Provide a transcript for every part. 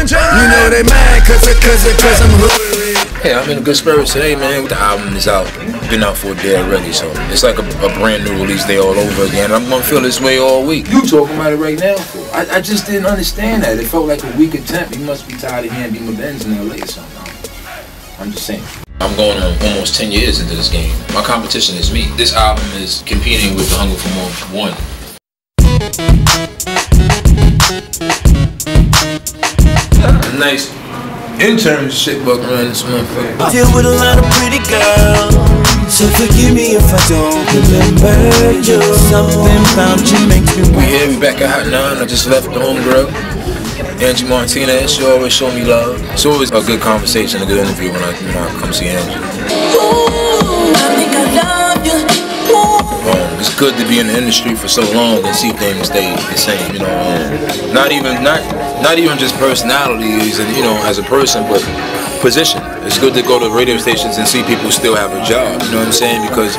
You know they mad cause I'm hood. Hey, I'm in a good spirits today, man. The album is out. Been out for a day already, so it's like a brand new release day all over again. I'm gonna feel this way all week. You talking about it right now? I just didn't understand that. It felt like a weak attempt. You must be tired of hearing Beamer Benz in LA or something. I'm just saying. I'm going on almost 10 years into this game. My competition is me. This album is competing with The Hunger for More 1. Nice internship book around this motherfucker. I deal with a lot of pretty girls, so forgive me if I don't remember you. Something about you makes me We here, we back at Hot 9. I just left the homegirl, Angie Martinez. She always show me love. It's always a good conversation, a good interview when I come see Angie. Ooh, I think I love you. It's good to be in the industry for so long and see things stay the same, you know. Not even just personalities and, you know, as a person, but position. It's good to go to radio stations and see people still have a job, you know what I'm saying? Because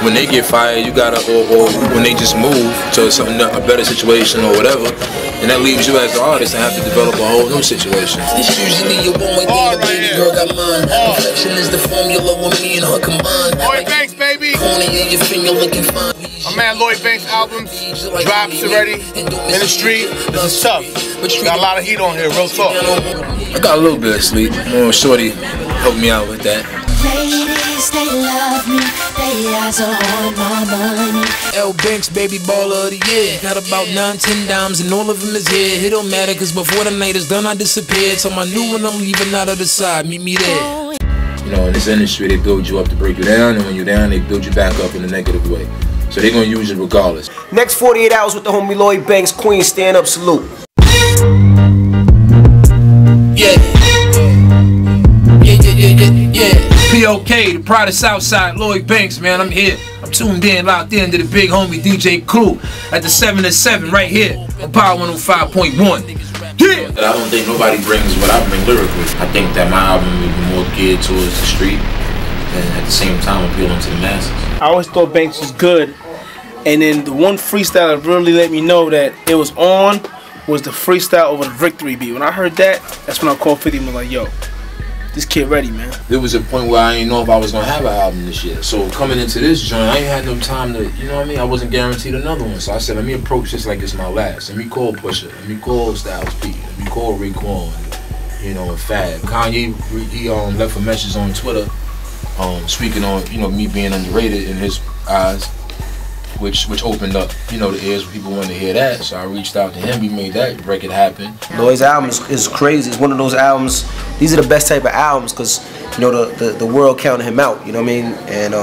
when they get fired, you gotta, or when they just move to a better situation or whatever, and that leaves you as the artist to have to develop a whole new situation. It's usually your one way thing, the baby girl got mine. Perfection is the formula with me and her combined. Lloyd Banks, baby! Corny in your finger looking fine. My man Lloyd Banks albums, drops already, in the street. This is tough. Got a lot of heat on here, real talk. I got a little bit of sleep. Shorty helped me out with that. Ladies, they love me. They eyes are on my money. L Banks, baby baller of the year. Got about 9-10 dimes and all of them is here. It don't matter cause before the night is done I disappeared. So my new one I'm leaving out of the side. Meet me there. You know, in this industry they build you up to break you down, and when you're down they build you back up in a negative way. So they're gonna use it regardless. Next 48 hours with the homie Lloyd Banks, Queen, stand up, salute. Yeah. POK, the pride of Southside, Lloyd Banks, man, I'm here. I'm tuned in, locked in to the big homie DJ Clue at the 7 to 7 right here on Power 105.1. Yeah! I don't think nobody brings what I bring lyrically. I think that my album will be more geared towards the street and at the same time appealing to the masses. I always thought Banks was good, and then the one freestyle that really let me know that it was on was the freestyle over the Victory beat. When I heard that, that's when I called 50 and was like, yo, this kid ready, man. There was a point where I didn't know if I was gonna have an album this year. So coming into this joint, I ain't had no time to, you know what I mean? I wasn't guaranteed another one. So I said, let me approach this like it's my last. Let me call Pusha. Let me call Styles P. Let me call Raekwon. You know, and Fab. Kanye, he left a message on Twitter, speaking on, you know, me being underrated in his eyes, which opened up, you know, the ears when people wanted to hear that. So I reached out to him. We made that record happen. Lloyd's album is crazy. It's one of those albums. These are the best type of albums because, you know, the world counted him out. You know what I mean? And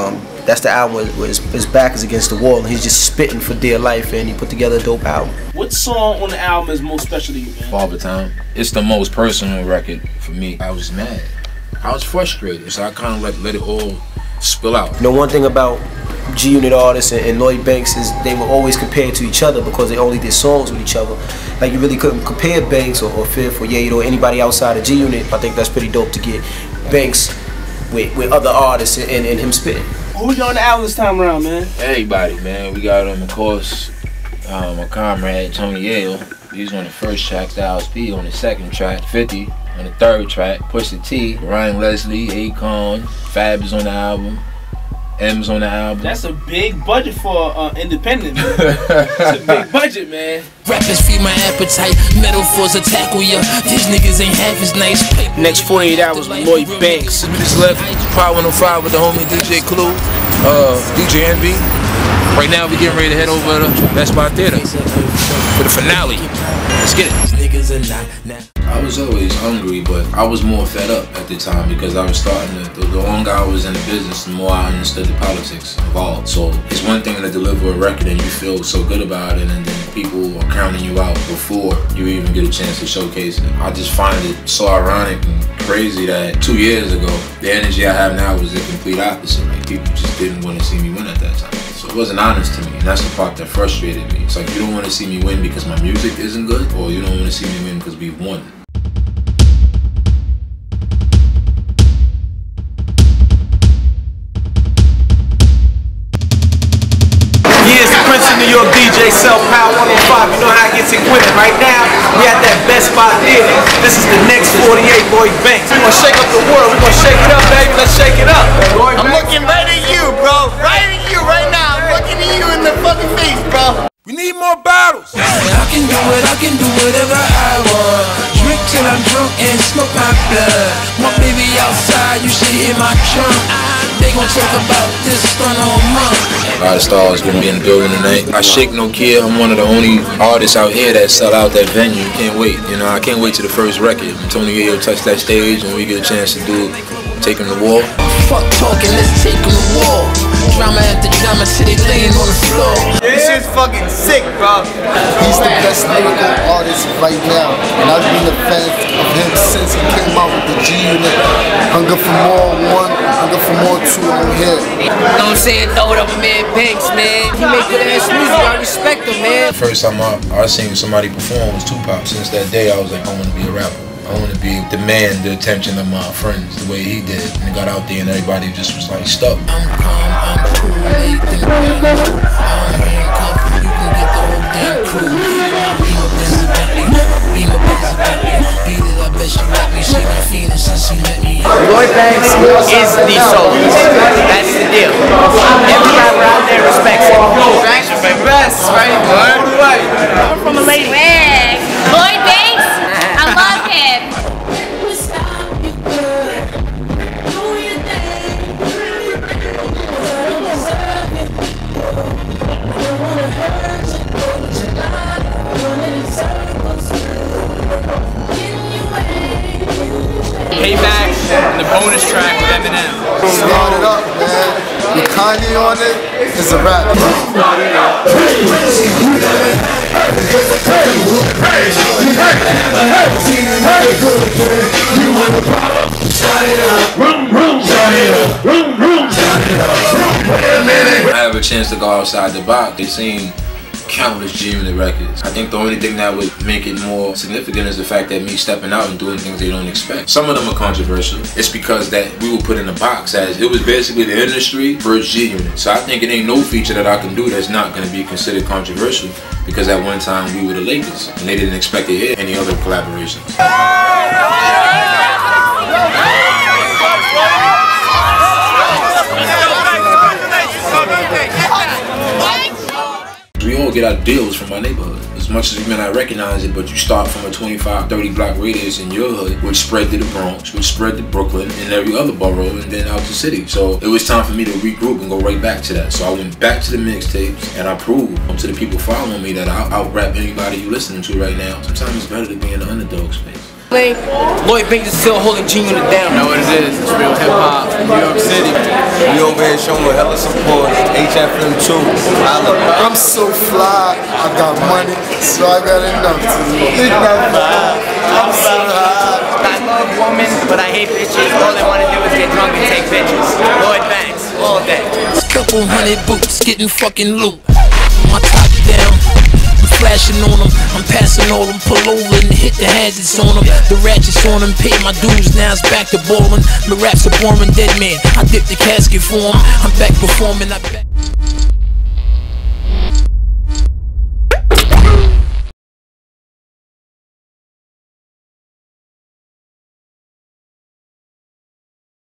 that's the album where his back is against the wall and he's just spitting for dear life, and he put together a dope album. What song on the album is most special to you, man? Father Time. It's the most personal record for me. I was mad. I was frustrated, so I kind of like let it all spill out. You know, one thing about G-Unit artists and Lloyd Banks is they were always compared to each other because they only did songs with each other. Like, you really couldn't compare Banks or Fifth or Ye or anybody outside of G-Unit. I think that's pretty dope to get Banks with other artists and him spitting. Who's on the album this time around, man? Everybody, man. We got of course, my comrade Tony Yale. He's on the first track, Styles P on the second track, 50 on the third track, Pusha T, Ryan Leslie, Akon, Fab is on the album, M's on the album. That's a big budget for independent, man. It's a big budget, man. Rappers feed my appetite, metaphors attack ya. These niggas ain't half as nice. Next 48 hours with Lloyd Banks. We just left Power 105 with the homie DJ Clue, DJ Envy. Right now we getting ready to head over to Best Buy Theater for the finale. Let's get it. I was always hungry, but I was more fed up at the time because I was starting to, the longer I was in the business, the more I understood the politics involved. So it's one thing to deliver a record and you feel so good about it, and then people are counting you out before you even get a chance to showcase it. I just find it so ironic and crazy that 2 years ago, the energy I have now was the complete opposite. Like, people just didn't want to see me win at that time. So it wasn't honest to me, and that's the part that frustrated me. It's like, you don't want to see me win because my music isn't good, or you don't want to see me win because we've won. New York DJ, Self Power 105. You know how it gets equipped. Right now, we at that Best Buy Theater. This is the Lloyd Banks. We're gonna shake up the world. We're gonna shake it up, baby. Let's shake it up. I'm looking right at you, bro. Right at you right now. I'm looking at you in the fucking face, bro. We need more battles. I can do whatever I want. Drink till I'm drunk and smoke my blood. My baby outside, you should hear my trunk. They gon' talk about this stunt all month. A lot of stars gonna be in the building tonight. I shake no kid. I'm one of the only artists out here that sell out that venue. Can't wait. You know, I can't wait till the first record. When Tony Yayo touch that stage and we get a chance to do Take Him to War. Fuck talking, let's take him to war. Drama after drama, till they laying on the floor. This shit's fucking sick, bro. He's the best lyrical artist right now, and I've been a fan of him since he came out with the G-Unit. Hunger for More 1, Hunger for More 2, I'm here. You know what I'm saying? Throw it up a man Banks, man. He make good ass music, I respect him, man. The first time I seen somebody perform was Tupac. Since that day, I was like, I want to be a rapper. I want to demand the attention of my friends the way he did. And he got out there and everybody just was like stuck. I'm calm, I'm cool, anything brand new. I'm handcuffed, you can get the whole damn crew. Be my Benz, beat it, I bet she let me. She been feeling since she met me. Lloyd Banks is the soloist. That's the deal. Every rapper out there respects him. Banks is the best, right? I'm from a lady. Lloyd Banks? I love him. Payback and the bonus track with Eminem. Start it up, man. With Kanye on it, it's a rap. I have a chance to go outside the box. They've seen countless G-Unit records. I think the only thing that would make it more significant is the fact that me stepping out and doing things they don't expect. Some of them are controversial. It's because that we were put in a box as it was basically the industry versus G-Unit. So I think it ain't no feature that I can do that's not going to be considered controversial, because at one time we were the Lakers and they didn't expect to hear any other collaborations. We all get our deals from our neighborhood. As much as we may not recognize it, but you start from a 25, 30 block radius in your hood, which spread to the Bronx, which spread to Brooklyn, and every other borough, and then out the city. So it was time for me to regroup and go right back to that. So I went back to the mixtapes, and I proved to the people following me that I'll out-rap anybody you listening to right now. Sometimes it's better to be in the underdog space. Lloyd Banks is still holding G-Unit down. You know what it is? It's real hip-hop, New York City. We over here showing hella support. HFM2. I'm so fly. I got money, so I got enough to eat that vibe. I'm so high. I love women, but I hate bitches. All they want to do is get drunk and take pictures. Lloyd Banks, all day. Couple hundred boots getting fucking loot. My top down. Flashing on them, I'm passing all them, pull over and hit the hazards on them. The ratchets on them, pay my dues, now it's back to ballin'. My raps are boring, dead man, I dip the casket for him. I'm back performing, I back.